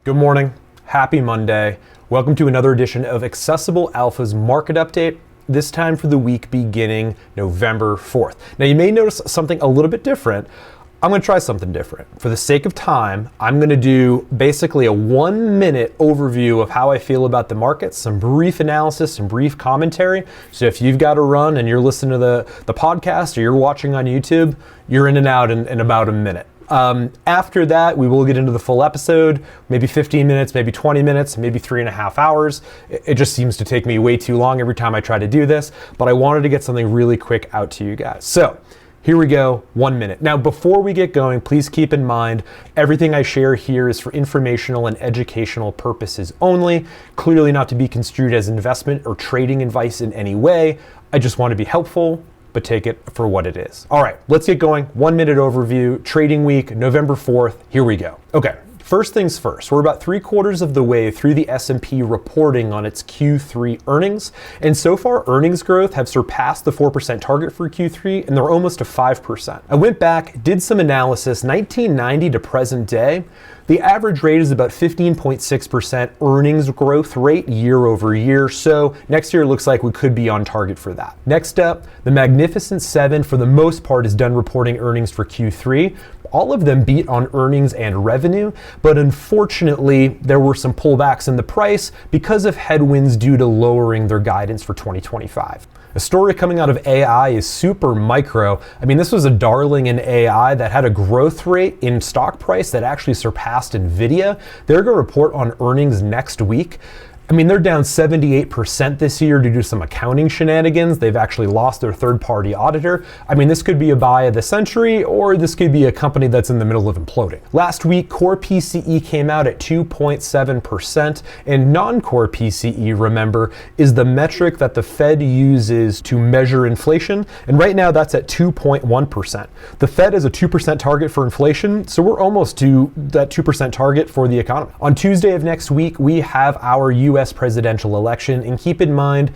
Good morning, happy Monday. Welcome to another edition of Accessible Alpha's Market Update, this time for the week beginning November 4th. Now you may notice something a little bit different. I'm going to try something different. For the sake of time, I'm going to do basically a 1-minute overview of how I feel about the market, some brief analysis, some brief commentary. So if you've got to run and you're listening to the podcast or you're watching on YouTube, you're in and out in about a minute. After that, we will get into the full episode, maybe 15 minutes, maybe 20 minutes, maybe 3.5 hours. It just seems to take me way too long every time I try to do this, but I wanted to get something really quick out to you guys. So here we go, 1 minute. Now, before we get going, please keep in mind, everything I share here is for informational and educational purposes only, clearly not to be construed as investment or trading advice in any way. I just want to be helpful, but take it for what it is. All right, let's get going. 1 minute overview, trading week, November 4th. Here we go. Okay, first things first. We're about 3/4 of the way through the S&P reporting on its Q3 earnings. And so far, earnings growth have surpassed the 4% target for Q3, and they're almost to 5%. I went back, did some analysis, 1990 to present day. The average rate is about 15.6% earnings growth rate year over year. So next year it looks like we could be on target for that. Next up, the Magnificent Seven for the most part is done reporting earnings for Q3. All of them beat on earnings and revenue, but unfortunately there were some pullbacks in the price because of headwinds due to lowering their guidance for 2025. A story coming out of AI is Super Micro. I mean, this was a darling in AI that had a growth rate in stock price that actually surpassed NVIDIA. They're going to report on earnings next week. I mean, they're down 78% this year due to some accounting shenanigans. They've actually lost their third-party auditor. I mean, this could be a buy of the century, or this could be a company that's in the middle of imploding. Last week, core PCE came out at 2.7%, and non-core PCE, remember, is the metric that the Fed uses to measure inflation, and right now that's at 2.1%. The Fed is a 2% target for inflation, so we're almost to that 2% target for the economy. On Tuesday of next week, we have our U.S. presidential election, and keep in mind,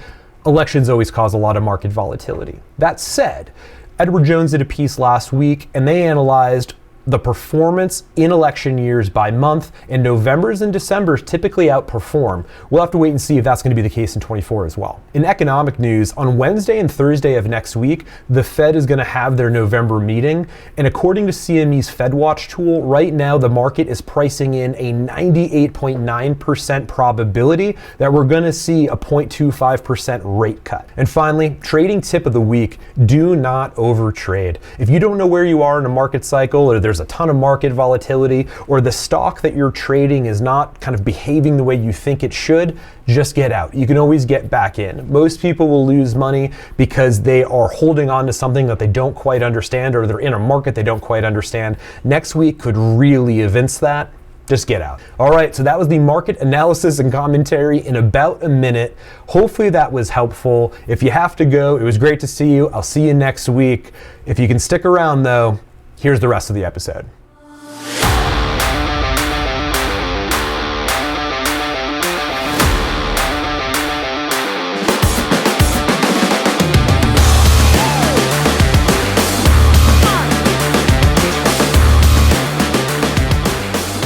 elections always cause a lot of market volatility. That said, Edward Jones did a piece last week, and they analyzed the performance in election years by month, and Novembers and Decembers typically outperform. We'll have to wait and see if that's going to be the case in 24 as well. In economic news, on Wednesday and Thursday of next week, the Fed is going to have their November meeting, and according to CME's FedWatch tool, right now the market is pricing in a 98.9% probability that we're going to see a 0.25% rate cut. And finally, trading tip of the week, do not overtrade. If you don't know where you are in a market cycle, or there's a ton of market volatility, or the stock that you're trading is not kind of behaving the way you think it should, just get out. You can always get back in. Most people will lose money because they are holding on to something that they don't quite understand, or they're in a market they don't quite understand. Next week could really evince that. Just get out. All right, so that was the market analysis and commentary in about a minute. Hopefully that was helpful. If you have to go, it was great to see you. I'll see you next week. If you can stick around though, here's the rest of the episode.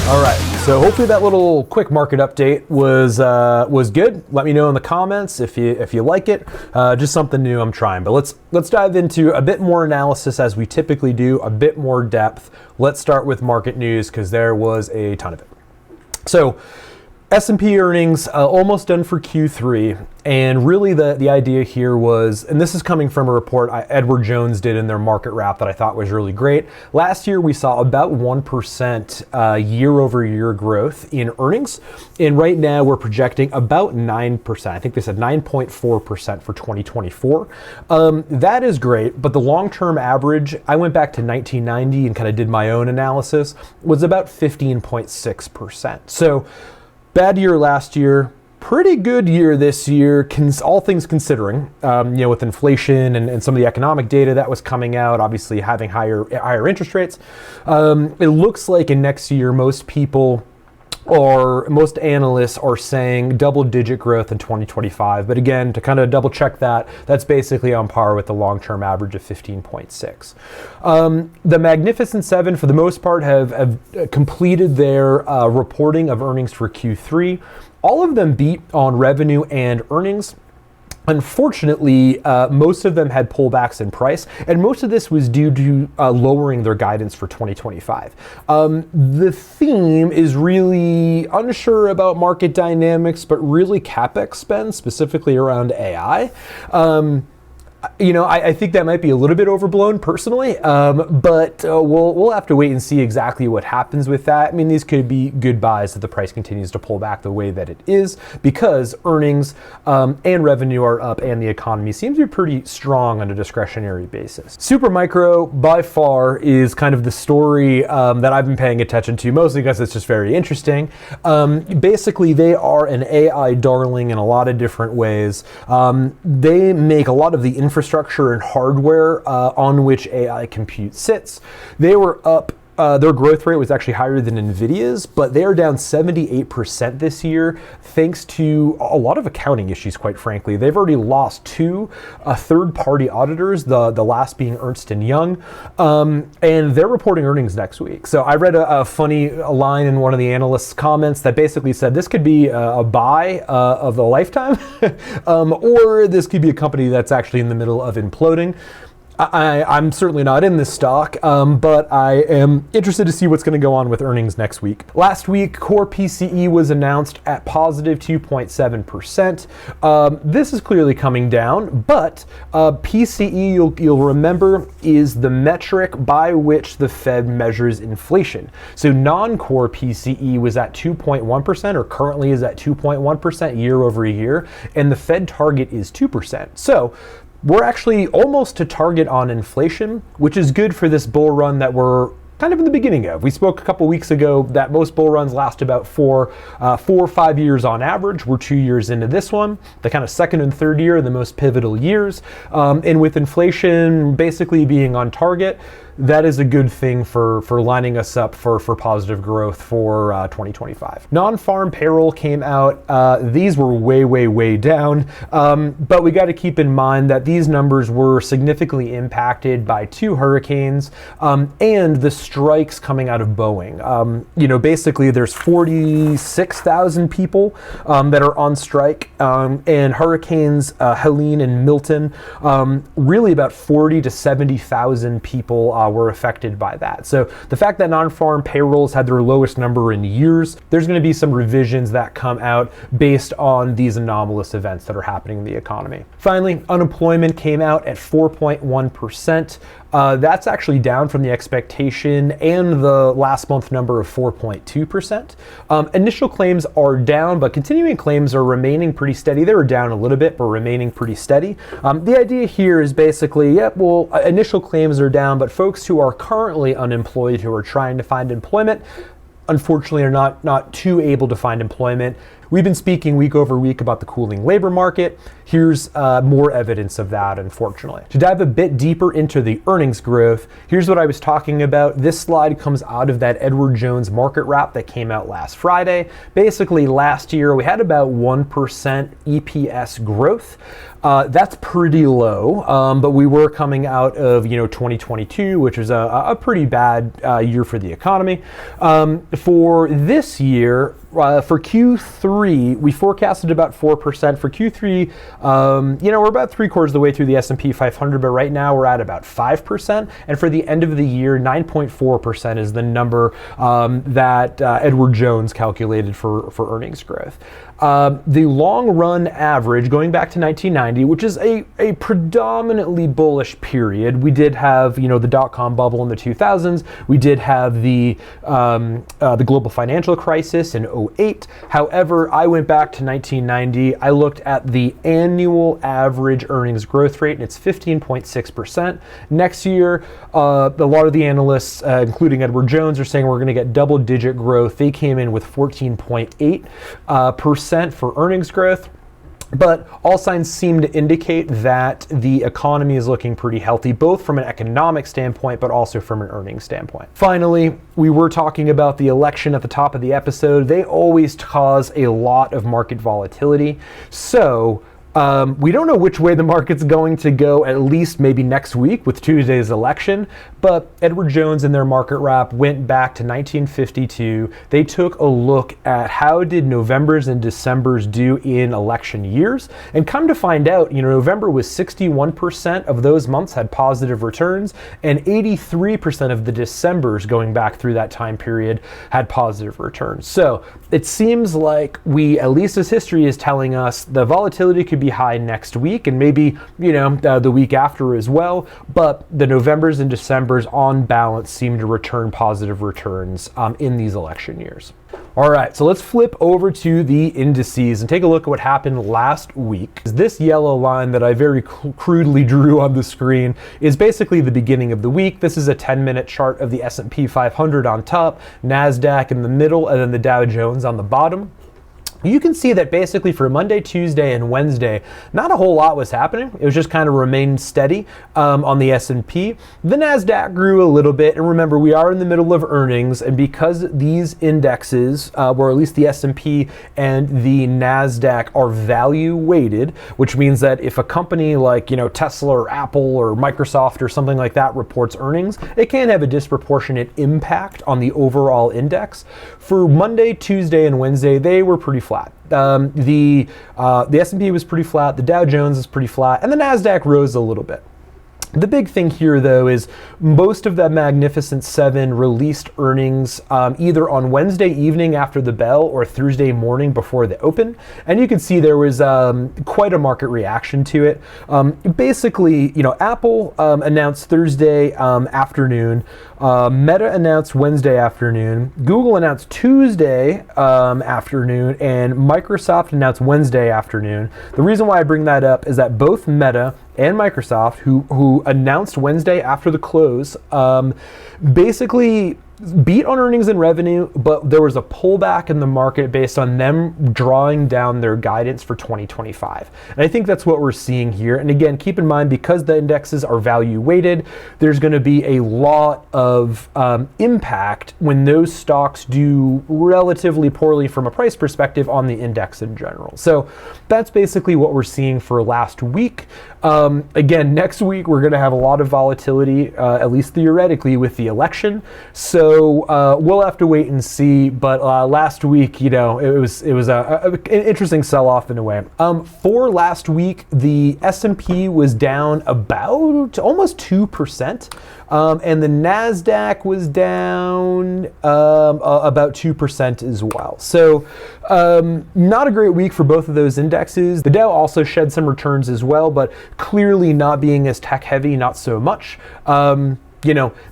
All right, so hopefully that little quick market update was good. Let me know in the comments if you like it. Just something new I'm trying. But let's dive into a bit more analysis as we typically do, a bit more depth. Let's start with market news because there was a ton of it. So S&P earnings almost done for Q3, and really the idea here was, and this is coming from a report Edward Jones did in their market wrap that I thought was really great. Last year we saw about 1% year over year growth in earnings, and right now we're projecting about 9%. I think they said 9.4% for 2024. That is great, but the long-term average, I went back to 1990 and kind of did my own analysis, was about 15.6%. So bad year last year, pretty good year this year, all things considering, with inflation and some of the economic data that was coming out, obviously having higher interest rates. It looks like in next year, most people or most analysts are saying double-digit growth in 2025. But again, to kind of double check that, that's basically on par with the long-term average of 15.6. The Magnificent Seven, for the most part, have completed their reporting of earnings for Q3. All of them beat on revenue and earnings. Unfortunately, most of them had pullbacks in price, and most of this was due to lowering their guidance for 2025. The theme is really unsure about market dynamics, but really CapEx spend, specifically around AI. I think that might be a little bit overblown personally, but we'll have to wait and see exactly what happens with that. I mean, these could be good buys if the price continues to pull back the way that it is, because earnings and revenue are up and the economy seems to be pretty strong on a discretionary basis. Supermicro, by far, is kind of the story that I've been paying attention to, mostly because it's just very interesting. Basically, they are an AI darling in a lot of different ways. They make a lot of the infrastructure and hardware on which AI compute sits. They were up. Their growth rate was actually higher than NVIDIA's, but they are down 78% this year, thanks to a lot of accounting issues, quite frankly. They've already lost two third-party auditors, the last being Ernst & Young, and they're reporting earnings next week. So I read a funny line in one of the analysts' comments that basically said this could be a buy of a lifetime, or this could be a company that's actually in the middle of imploding. I'm certainly not in this stock, but I am interested to see what's going to go on with earnings next week. Last week, core PCE was announced at positive 2.7%. This is clearly coming down, but PCE, you'll remember, is the metric by which the Fed measures inflation. So non-core PCE was at 2.1%, or currently is at 2.1% year over year, and the Fed target is 2%. So we're actually almost to target on inflation, which is good for this bull run that we're kind of in the beginning of. We spoke a couple weeks ago that most bull runs last about 4 or 5 years on average. We're 2 years into this one. The kind of second and third year are the most pivotal years. And with inflation basically being on target, that is a good thing for lining us up for positive growth for 2025. Non-farm payroll came out. These were way down, but we got to keep in mind that these numbers were significantly impacted by 2 hurricanes and the strikes coming out of Boeing. Basically there's 46,000 people that are on strike, and hurricanes Helene and Milton, really about 40 to 70,000 people were affected by that. So the fact that non-farm payrolls had their lowest number in years, there's going to be some revisions that come out based on these anomalous events that are happening in the economy. Finally, unemployment came out at 4.1%. That's actually down from the expectation and the last month number of 4.2%. Initial claims are down, but continuing claims are remaining pretty steady. They were down a little bit, but remaining pretty steady. The idea here is basically, initial claims are down, but folks who are currently unemployed, who are trying to find employment, unfortunately are not too able to find employment. We've been speaking week over week about the cooling labor market. Here's more evidence of that, unfortunately. To dive a bit deeper into the earnings growth, here's what I was talking about. This slide comes out of that Edward Jones market wrap that came out last Friday. Basically, last year we had about 1% EPS growth. That's pretty low, but we were coming out of 2022, which was a pretty bad year for the economy. For this year, for Q3, we forecasted about 4%. For Q3, we're about 3/4 of the way through the S&P 500, but right now we're at about 5%. And for the end of the year, 9.4% is the number that Edward Jones calculated for earnings growth. The long run average, going back to 1990, which is a predominantly bullish period. We did have, the dot-com bubble in the 2000s. We did have the global financial crisis in 2008. However, I went back to 1990. I looked at the annual average earnings growth rate, and it's 15.6%. Next year, a lot of the analysts, including Edward Jones, are saying we're going to get double-digit growth. They came in with 14.8%. For earnings growth. But all signs seem to indicate that the economy is looking pretty healthy, both from an economic standpoint, but also from an earnings standpoint. Finally, we were talking about the election at the top of the episode. They always cause a lot of market volatility. So we don't know which way the market's going to go, at least maybe next week with Tuesday's election, but Edward Jones in their market wrap went back to 1952. They took a look at how did Novembers and Decembers do in election years, and come to find out, November was 61% of those months had positive returns, and 83% of the Decembers going back through that time period had positive returns. So it seems like at least as history is telling us, the volatility could be high next week and maybe, the week after as well. But the Novembers and Decembers on balance seem to return positive returns in these election years. All right, so let's flip over to the indices and take a look at what happened last week. This yellow line that I very crudely drew on the screen is basically the beginning of the week. This is a 10-minute chart of the S&P 500 on top, NASDAQ in the middle, and then the Dow Jones on the bottom. You can see that basically for Monday, Tuesday, and Wednesday, not a whole lot was happening. It was just kind of remained steady on the S&P. The NASDAQ grew a little bit, and remember, we are in the middle of earnings, and because these indexes, or at least the S&P and the NASDAQ, are value weighted, which means that if a company like Tesla or Apple or Microsoft or something like that reports earnings, it can have a disproportionate impact on the overall index. For Monday, Tuesday, and Wednesday, they were pretty flat. The S&P was pretty flat, the Dow Jones is pretty flat, and the NASDAQ rose a little bit. The big thing here, though, is most of the Magnificent Seven released earnings either on Wednesday evening after the bell or Thursday morning before the open. And you can see there was quite a market reaction to it. Basically, Apple announced Thursday afternoon. Meta announced Wednesday afternoon. Google announced Tuesday afternoon. And Microsoft announced Wednesday afternoon. The reason why I bring that up is that both Meta and Microsoft, who announced Wednesday after the close, basically beat on earnings and revenue, but there was a pullback in the market based on them drawing down their guidance for 2025. And I think that's what we're seeing here. And again, keep in mind, because the indexes are value weighted, there's going to be a lot of impact when those stocks do relatively poorly from a price perspective on the index in general. So that's basically what we're seeing for last week. Again, next week we're going to have a lot of volatility, at least theoretically, with the election. So we'll have to wait and see. But last week, it was an interesting sell-off in a way. For last week, the S&P was down about almost 2%, and the NASDAQ was down about 2% as well. So not a great week for both of those indexes. The Dow also shed some returns as well, but clearly not being as tech heavy, not so much.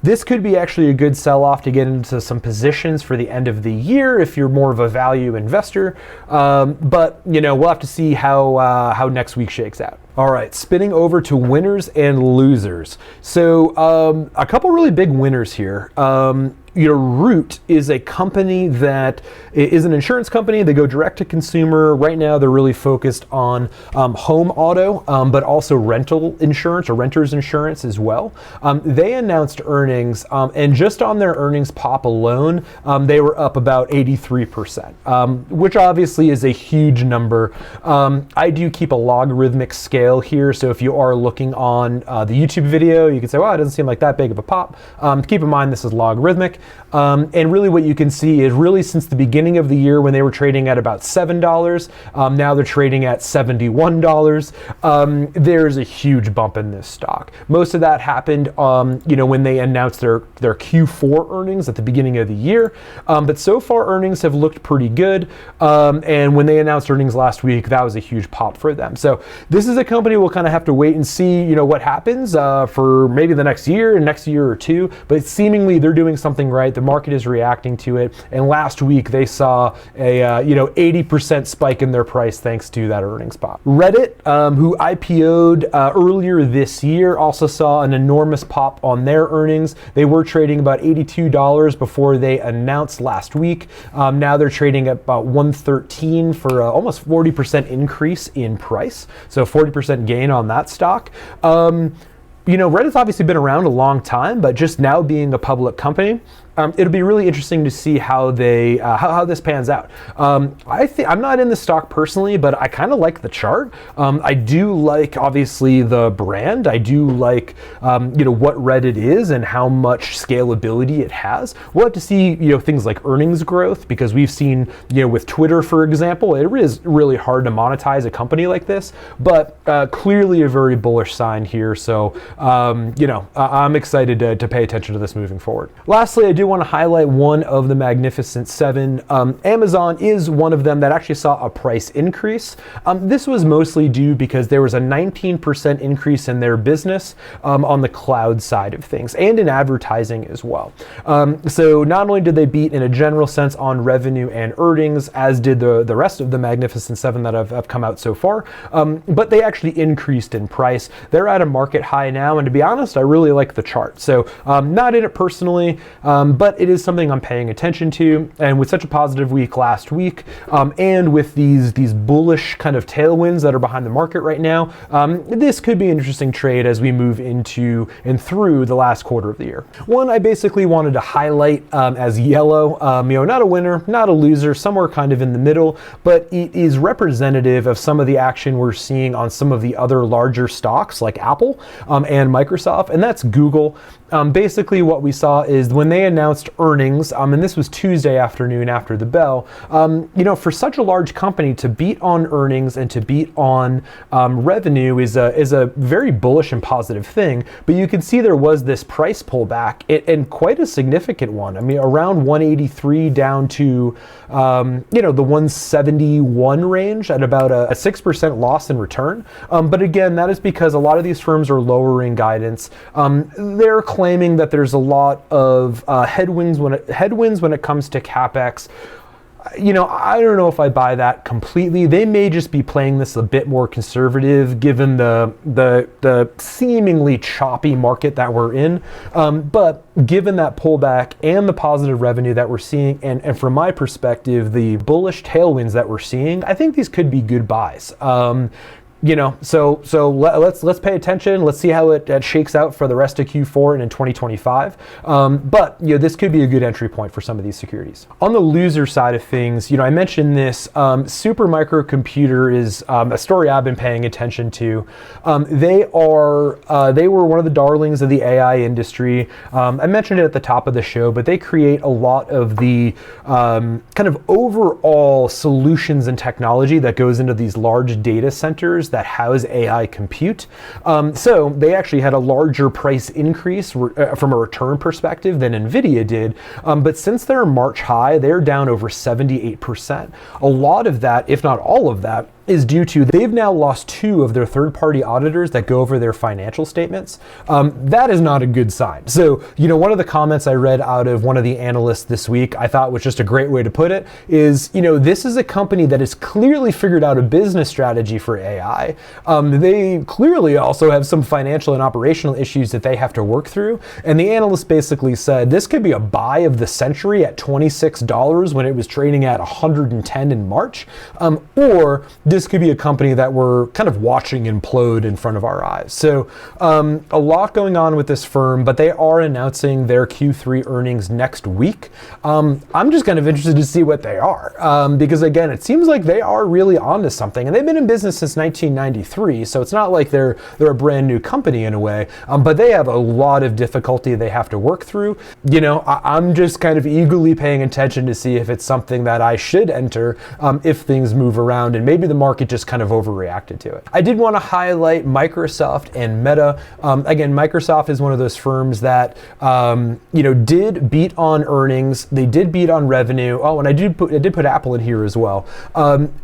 This could be actually a good sell-off to get into some positions for the end of the year if you're more of a value investor. But we'll have to see how next week shakes out. All right, spinning over to winners and losers. So a couple really big winners here. Root is a company that is an insurance company. They go direct to consumer. Right now, they're really focused on home auto, but also rental insurance or renter's insurance as well. They announced earnings, and just on their earnings pop alone, they were up about 83%, which obviously is a huge number. I do keep a logarithmic scale here, so if you are looking on the YouTube video, you can say, well, it doesn't seem like that big of a pop. Keep in mind, this is logarithmic. And really what you can see is really since the beginning of the year when they were trading at about $7, now they're trading at $71. There's a huge bump in this stock. Most of that happened, when they announced their Q4 earnings at the beginning of the year. But so far earnings have looked pretty good. And when they announced earnings last week, that was a huge pop for them. So this is a company we'll kind of have to wait and see, what happens for maybe the next year or two. But seemingly they're doing something something right. The market is reacting to it. And last week they saw a 80% spike in their price thanks to that earnings pop. Reddit, who IPO'd earlier this year, also saw an enormous pop on their earnings. They were trading about $82 before they announced last week. Now they're trading at about $113 for almost 40% increase in price. So 40% gain on that stock. Reddit's obviously been around a long time, but just now being a public company, it'll be really interesting to see how they how this pans out. I'm not in the stock personally, but I kind of like the chart. I do like obviously the brand. I do like what Reddit is and how much scalability it has. We'll have to see things like earnings growth, because we've seen with Twitter, for example, it is really hard to monetize a company like this. But clearly a very bullish sign here. So I'm excited to pay attention to this moving forward. Lastly, I do want to highlight one of the Magnificent Seven. Amazon is one of them that actually saw a price increase. This was mostly due because there was a 19% increase in their business on the cloud side of things and in advertising as well. So not only did they beat in a general sense on revenue and earnings, as did the rest of the Magnificent Seven that have come out so far, but they actually increased in price. They're at a market high now, and to be honest, I really like the chart. So not in it personally, but it is something I'm paying attention to. And with such a positive week last week, and with these bullish kind of tailwinds that are behind the market right now, this could be an interesting trade as we move into and through the last quarter of the year. One I basically wanted to highlight as yellow, not a winner, not a loser, somewhere kind of in the middle, but it is representative of some of the action we're seeing on some of the other larger stocks like Apple and Microsoft, and that's Google. Basically what we saw is when they announced earnings, and this was Tuesday afternoon after the bell, for such a large company to beat on earnings and to beat on revenue is a very bullish and positive thing. But you can see there was this price pullback, and quite a significant one. I mean, around 183 down to the 171 range at about a 6% loss in return. But again, that is because a lot of these firms are lowering guidance. They're claiming that there's a lot of headwinds when it comes to CapEx. I don't know if I buy that completely. They may just be playing this a bit more conservative given the seemingly choppy market that we're in. But given that pullback and the positive revenue that we're seeing, and from my perspective, the bullish tailwinds that we're seeing, I think these could be good buys. So let's pay attention. Let's see how it shakes out for the rest of Q4 and in 2025. But this could be a good entry point for some of these securities. On the loser side of things, I mentioned this. Supermicro Computer is a story I've been paying attention to. They were one of the darlings of the AI industry. I mentioned it at the top of the show, but they create a lot of the kind of overall solutions and technology that goes into these large data centers that house AI compute. So they actually had a larger price increase from a return perspective than NVIDIA did. But since their March high, they're down over 78%. A lot of that, if not all of that, is due to they've now lost 2 of their third-party auditors that go over their financial statements. That is not a good sign. So, one of the comments I read out of one of the analysts this week, I thought was just a great way to put it, is, this is a company that has clearly figured out a business strategy for AI. They clearly also have some financial and operational issues that they have to work through. And the analyst basically said, this could be a buy of the century at $26 when it was trading at $110 in March, or this could be a company that we're kind of watching implode in front of our eyes. So a lot going on with this firm, but they are announcing their Q3 earnings next week. I'm just kind of interested to see what they are, because again, it seems like they are really onto something, and they've been in business since 1993, so it's not like they're a brand new company in a way, but they have a lot of difficulty they have to work through. I'm just kind of eagerly paying attention to see if it's something that I should enter if things move around, and maybe the market market just kind of overreacted to it. I did want to highlight Microsoft and Meta. Again, Microsoft is one of those firms that did beat on earnings. They did beat on revenue. Oh, and I did put Apple in here as well.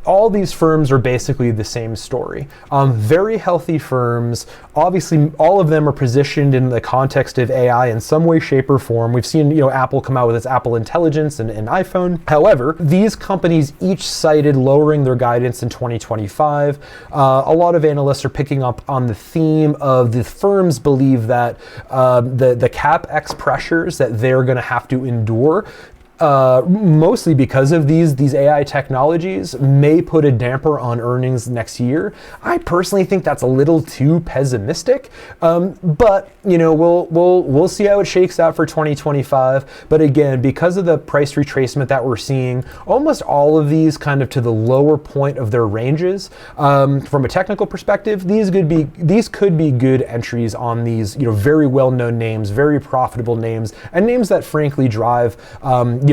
All these firms are basically the same story. Very healthy firms. Obviously, all of them are positioned in the context of AI in some way, shape, or form. We've seen Apple come out with its Apple Intelligence and iPhone. However, these companies each cited lowering their guidance in 2025. A lot of analysts are picking up on the theme of the firms believe that the CapEx pressures that they're going to have to endure, mostly because of these AI technologies, may put a damper on earnings next year. I personally think that's a little too pessimistic, but we'll see how it shakes out for 2025. But again, because of the price retracement that we're seeing, almost all of these kind of to the lower point of their ranges. From a technical perspective, these could be good entries on these very well-known names, very profitable names, and names that frankly drive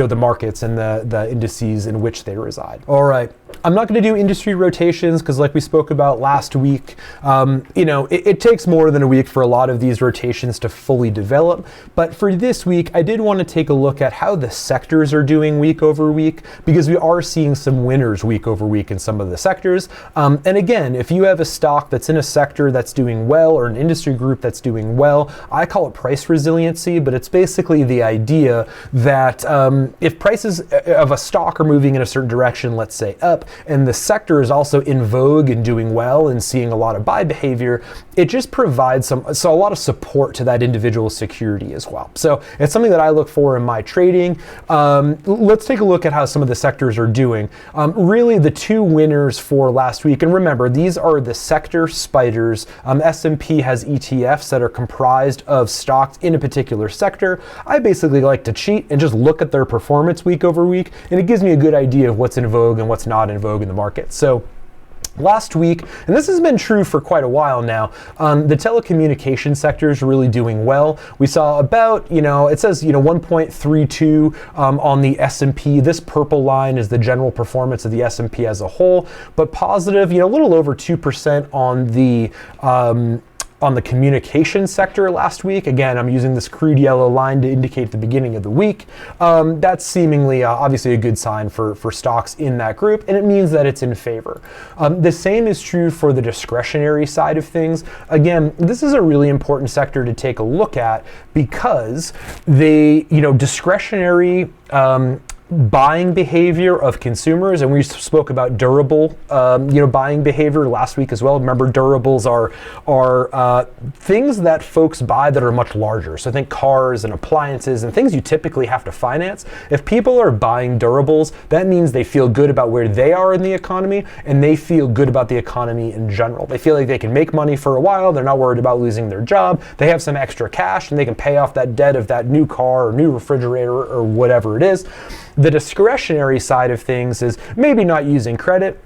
the markets and the indices in which they reside. All right. I'm not going to do industry rotations because, like we spoke about last week, it takes more than a week for a lot of these rotations to fully develop. But for this week, I did want to take a look at how the sectors are doing week over week, because we are seeing some winners week over week in some of the sectors. And again, if you have a stock that's in a sector that's doing well or an industry group that's doing well, I call it price resiliency, but it's basically the idea that if prices of a stock are moving in a certain direction, let's say up, and the sector is also in vogue and doing well and seeing a lot of buy behavior, it just provides a lot of support to that individual security as well. So it's something that I look for in my trading. Let's take a look at how some of the sectors are doing. Really, the two winners for last week, and remember, these are the sector spiders. S&P has ETFs that are comprised of stocks in a particular sector. I basically like to cheat and just look at their performance week over week, and it gives me a good idea of what's in vogue and what's not in vogue in the market. So last week, and this has been true for quite a while now, the telecommunication sector is really doing well. We saw about, it says, 1.32 on the S&P. This purple line is the general performance of the S&P as a whole, but positive, a little over 2% on the communication sector last week. Again, I'm using this crude yellow line to indicate the beginning of the week. That's seemingly obviously a good sign for stocks in that group, and it means that it's in favor. The same is true for the discretionary side of things. Again, this is a really important sector to take a look at because discretionary buying behavior of consumers, and we spoke about durable, buying behavior last week as well. Remember, durables are things that folks buy that are much larger. So think cars and appliances and things you typically have to finance. If people are buying durables, that means they feel good about where they are in the economy, and they feel good about the economy in general. They feel like they can make money for a while. They're not worried about losing their job. They have some extra cash, and they can pay off that debt of that new car or new refrigerator or whatever it is. The discretionary side of things is maybe not using credit,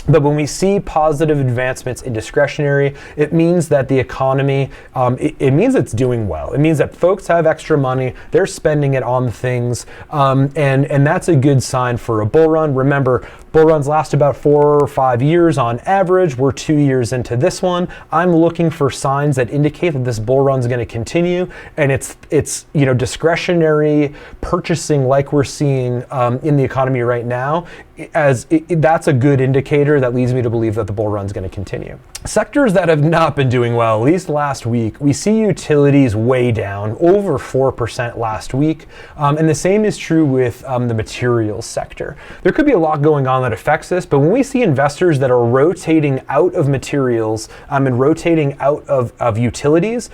but when we see positive advancements in discretionary, it means that the economy, it means it's doing well. It means that folks have extra money, they're spending it on things, and that's a good sign for a bull run. Remember, bull runs last about 4 or 5 years on average. We're 2 years into this one. I'm looking for signs that indicate that this bull run is going to continue, and it's discretionary purchasing like we're seeing in the economy right now. That's a good indicator that leads me to believe that the bull run is going to continue. Sectors that have not been doing well, at least last week, we see utilities way down, over 4% last week, and the same is true with the materials sector. There could be a lot going on that affects this, but when we see investors that are rotating out of materials and rotating out of utilities,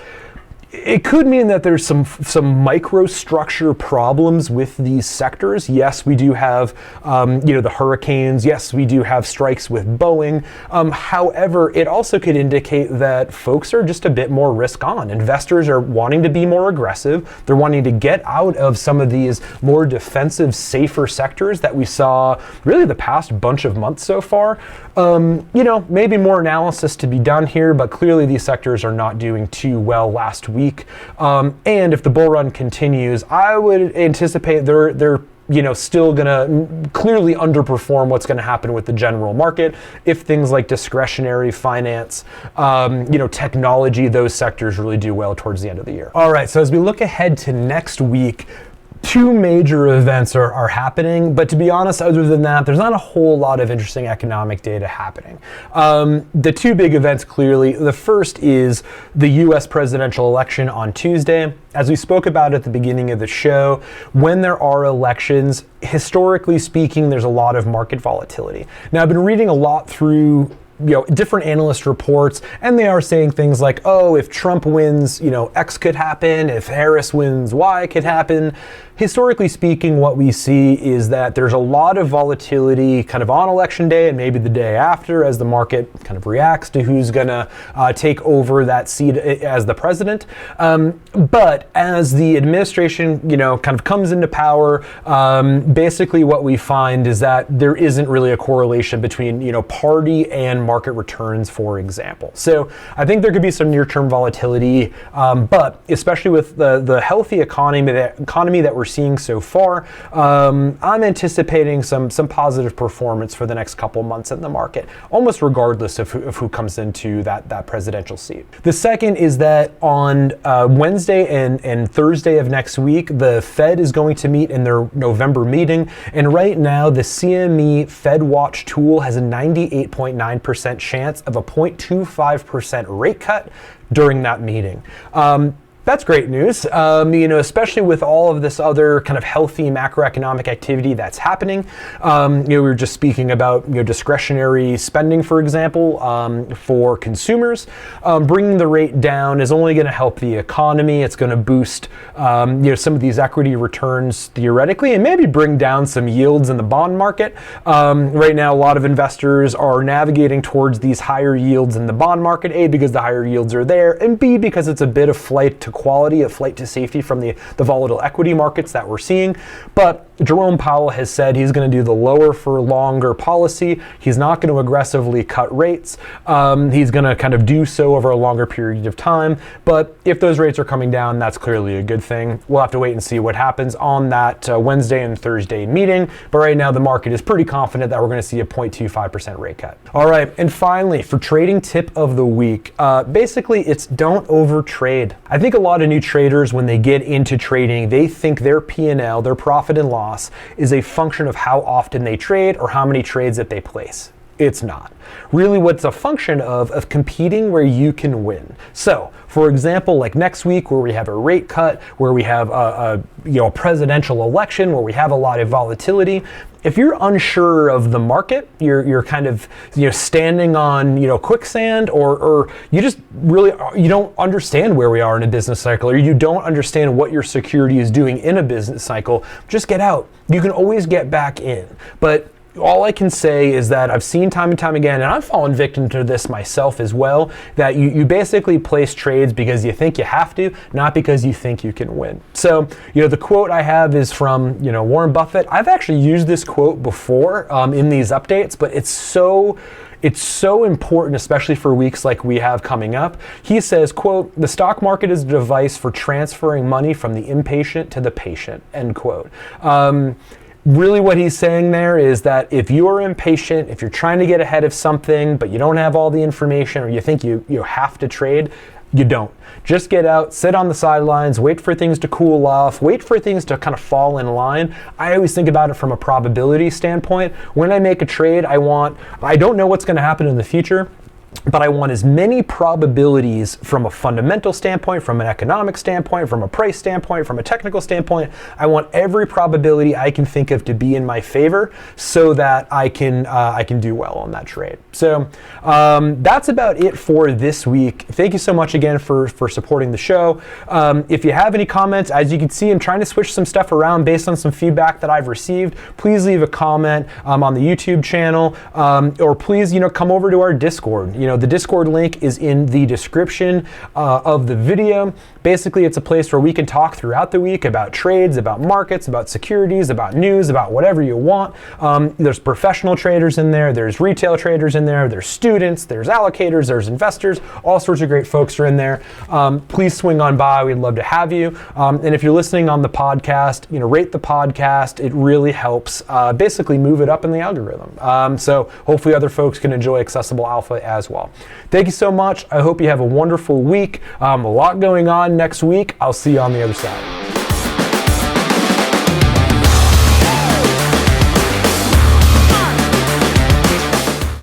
it could mean that there's some microstructure problems with these sectors. Yes, we do have the hurricanes. Yes, we do have strikes with Boeing. However, it also could indicate that folks are just a bit more risk on. Investors are wanting to be more aggressive. They're wanting to get out of some of these more defensive, safer sectors that we saw really the past bunch of months so far. Maybe more analysis to be done here, but clearly these sectors are not doing too well last week. And if the bull run continues, I would anticipate they're still going to clearly underperform what's going to happen with the general market if things like discretionary finance, technology, those sectors really do well towards the end of the year. All right, so as we look ahead to next week, two major events are happening, but to be honest, other than that, there's not a whole lot of interesting economic data happening. The two big events, clearly, the first is the US presidential election on Tuesday. As we spoke about at the beginning of the show, when there are elections, historically speaking, there's a lot of market volatility. Now, I've been reading a lot through different analyst reports, and they are saying things like, oh, if Trump wins, X could happen. If Harris wins, Y could happen. Historically speaking, what we see is that there's a lot of volatility kind of on election day and maybe the day after as the market kind of reacts to who's going to take over that seat as the president. But as the administration, kind of comes into power, basically what we find is that there isn't really a correlation between, party and market returns, for example. So I think there could be some near-term volatility, but especially with the healthy economy that we're seeing so far, I'm anticipating some positive performance for the next couple months in the market, almost regardless of who comes into that presidential seat. The second is that on Wednesday and Thursday of next week, the Fed is going to meet in their November meeting, and right now the CME FedWatch tool has a 98.9% chance of a 0.25% rate cut during that meeting. That's great news, especially with all of this other kind of healthy macroeconomic activity that's happening. We were just speaking about discretionary spending, for example, for consumers. Bringing the rate down is only going to help the economy. It's going to boost some of these equity returns theoretically, and maybe bring down some yields in the bond market. Right now, a lot of investors are navigating towards these higher yields in the bond market, A, because the higher yields are there, and B, because it's a bit of flight to quality, a flight to safety from the volatile equity markets that we're seeing. But Jerome Powell has said he's going to do the lower for longer policy. He's not going to aggressively cut rates. He's going to kind of do so over a longer period of time. But if those rates are coming down, that's clearly a good thing. We'll have to wait and see what happens on that Wednesday and Thursday meeting. But right now, the market is pretty confident that we're going to see a 0.25% rate cut. All right. And finally, for trading tip of the week, basically it's don't overtrade. I think a lot of new traders, when they get into trading, they think their P&L, their profit and loss, is a function of how often they trade or how many trades that they place. It's not. Really, what's a function of competing where you can win. So, for example, like next week where we have a rate cut, where we have a presidential election, where we have a lot of volatility, if you're unsure of the market, you're kind of standing on quicksand, or you just really you don't understand where we are in a business cycle, or you don't understand what your security is doing in a business cycle, just get out. You can always get back in. But all I can say is that I've seen time and time again, and I've fallen victim to this myself as well, that you basically place trades because you think you have to, not because you think you can win. So, the quote I have is from, Warren Buffett. I've actually used this quote before in these updates, but it's so important, especially for weeks like we have coming up. He says, quote, "The stock market is a device for transferring money from the impatient to the patient," end quote. Really what he's saying there is that if you're impatient, if you're trying to get ahead of something, but you don't have all the information, or you think you have to trade, you don't. Just get out, sit on the sidelines, wait for things to cool off, wait for things to kind of fall in line. I always think about it from a probability standpoint. When I make a trade, I don't know what's going to happen in the future, but I want as many probabilities from a fundamental standpoint, from an economic standpoint, from a price standpoint, from a technical standpoint. I want every probability I can think of to be in my favor so that I can do well on that trade. So that's about it for this week. Thank you so much again for supporting the show. If you have any comments, as you can see, I'm trying to switch some stuff around based on some feedback that I've received. Please leave a comment on the YouTube channel, or please come over to our Discord. The Discord link is in the description of the video. Basically, it's a place where we can talk throughout the week about trades, about markets, about securities, about news, about whatever you want. There's professional traders in there, there's retail traders in there, there's students, there's allocators, there's investors, all sorts of great folks are in there. Please swing on by, we'd love to have you. And if you're listening on the podcast, rate the podcast. It really helps basically move it up in the algorithm. So hopefully other folks can enjoy Accessible Alpha as well. Thank you so much. I hope you have a wonderful week. A lot going on next week. I'll see you on the other side.